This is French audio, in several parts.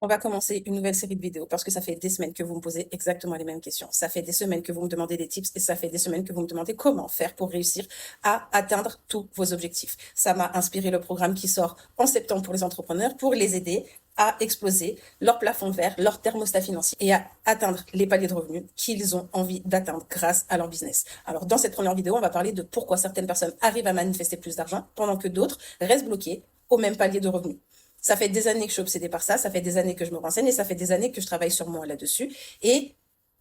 On va commencer une nouvelle série de vidéos parce que ça fait des semaines que vous me posez exactement les mêmes questions. Ça fait des semaines que vous me demandez des tips et ça fait des semaines que vous me demandez comment faire pour réussir à atteindre tous vos objectifs. Ça m'a inspiré le programme qui sort en septembre pour les entrepreneurs pour les aider à exploser leur plafond de verre, leur thermostat financier et à atteindre les paliers de revenus qu'ils ont envie d'atteindre grâce à leur business. Alors, dans cette première vidéo, on va parler de pourquoi certaines personnes arrivent à manifester plus d'argent pendant que d'autres restent bloquées au même palier de revenus. Ça fait des années que je suis obsédée par ça fait des années que je me renseigne et ça fait des années que je travaille sur moi là-dessus. Et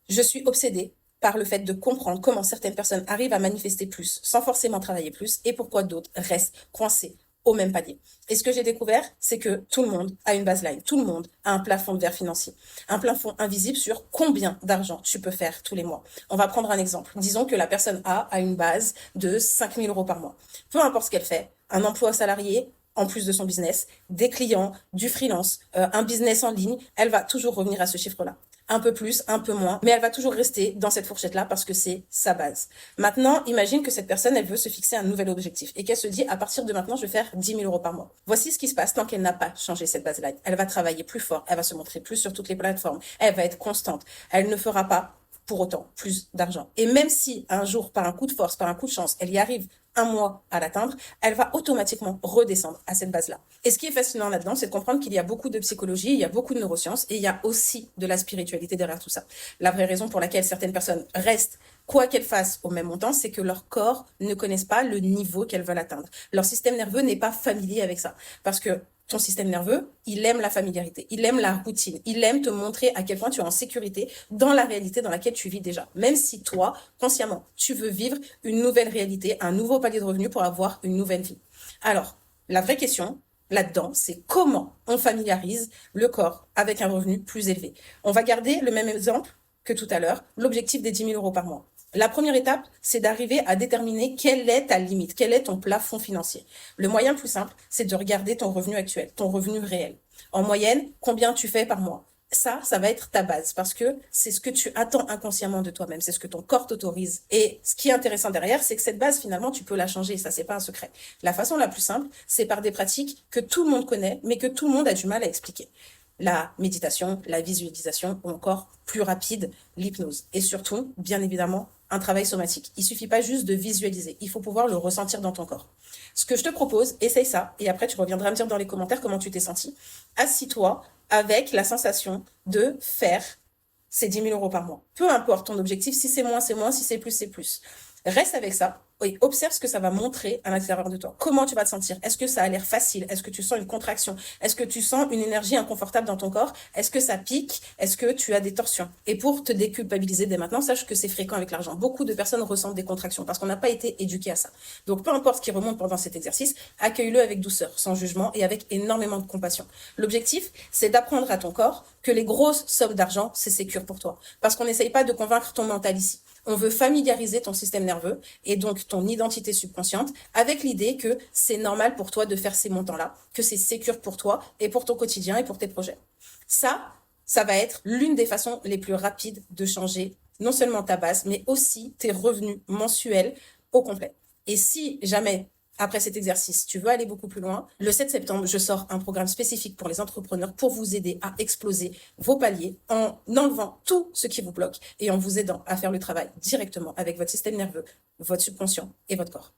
je suis obsédée par le fait de comprendre comment certaines personnes arrivent à manifester plus sans forcément travailler plus et pourquoi d'autres restent coincés au même palier. Et ce que j'ai découvert, c'est que tout le monde a une baseline, tout le monde a un plafond de verre financier, un plafond invisible sur combien d'argent tu peux faire tous les mois. On va prendre un exemple. Disons que la personne a une base de 5 000 euros par mois. Peu importe ce qu'elle fait, un emploi salarié, en plus de son business, des clients, du freelance, un business en ligne, elle va toujours revenir à ce chiffre-là. Un peu plus, un peu moins, mais elle va toujours rester dans cette fourchette-là parce que c'est sa base. Maintenant, imagine que cette personne, elle veut se fixer un nouvel objectif et qu'elle se dit, à partir de maintenant, je vais faire 10 000 euros par mois. Voici ce qui se passe tant qu'elle n'a pas changé cette base-là. Elle va travailler plus fort, elle va se montrer plus sur toutes les plateformes, elle va être constante, elle ne fera pas pour autant plus d'argent. Et même si un jour, par un coup de force, par un coup de chance, elle y arrive un mois à l'atteindre, elle va automatiquement redescendre à cette base-là. Et ce qui est fascinant là-dedans, c'est de comprendre qu'il y a beaucoup de psychologie, il y a beaucoup de neurosciences et il y a aussi de la spiritualité derrière tout ça. La vraie raison pour laquelle certaines personnes restent, quoi qu'elles fassent au même montant, c'est que leur corps ne connaissent pas le niveau qu'elles veulent atteindre. Leur système nerveux n'est pas familier avec ça. Parce que ton système nerveux, il aime la familiarité, il aime la routine, il aime te montrer à quel point tu es en sécurité dans la réalité dans laquelle tu vis déjà. Même si toi, consciemment, tu veux vivre une nouvelle réalité, un nouveau palier de revenus pour avoir une nouvelle vie. Alors, la vraie question là-dedans, c'est comment on familiarise le corps avec un revenu plus élevé. On va garder le même exemple que tout à l'heure, l'objectif des 10 000 euros par mois. La première étape, c'est d'arriver à déterminer quelle est ta limite, quel est ton plafond financier. Le moyen le plus simple, c'est de regarder ton revenu actuel, ton revenu réel. En moyenne, combien tu fais par mois? Ça va être ta base parce que c'est ce que tu attends inconsciemment de toi-même, c'est ce que ton corps t'autorise. Et ce qui est intéressant derrière, c'est que cette base, finalement, tu peux la changer. Ça, c'est pas un secret. La façon la plus simple, c'est par des pratiques que tout le monde connaît, mais que tout le monde a du mal à expliquer. La méditation, la visualisation ou encore plus rapide, l'hypnose. Et surtout, bien évidemment, un travail somatique. Il suffit pas juste de visualiser, il faut pouvoir le ressentir dans ton corps. Ce que je te propose, essaye ça et après tu reviendras me dire dans les commentaires comment tu t'es senti. Assis-toi avec la sensation de faire ces 10 000 euros par mois. Peu importe ton objectif, si c'est moins, c'est moins, si c'est plus, c'est plus. Reste avec ça et observe ce que ça va montrer à l'intérieur de toi. Comment tu vas te sentir? Est-ce que ça a l'air facile? Est-ce que tu sens une contraction? Est-ce que tu sens une énergie inconfortable dans ton corps? Est-ce que ça pique? Est-ce que tu as des torsions? Et pour te déculpabiliser dès maintenant, sache que c'est fréquent avec l'argent. Beaucoup de personnes ressentent des contractions parce qu'on n'a pas été éduqué à ça. Donc peu importe ce qui remonte pendant cet exercice, accueille-le avec douceur, sans jugement et avec énormément de compassion. L'objectif, c'est d'apprendre à ton corps que les grosses sommes d'argent, c'est sécure pour toi. Parce qu'on n'essaye pas de convaincre ton mental ici. On veut familiariser ton système nerveux et donc ton identité subconsciente avec l'idée que c'est normal pour toi de faire ces montants-là, que c'est sécure pour toi et pour ton quotidien et pour tes projets. Ça va être l'une des façons les plus rapides de changer non seulement ta base, mais aussi tes revenus mensuels au complet. Et si jamais après cet exercice, tu veux aller beaucoup plus loin, le 7 septembre, je sors un programme spécifique pour les entrepreneurs pour vous aider à exploser vos paliers en enlevant tout ce qui vous bloque et en vous aidant à faire le travail directement avec votre système nerveux, votre subconscient et votre corps.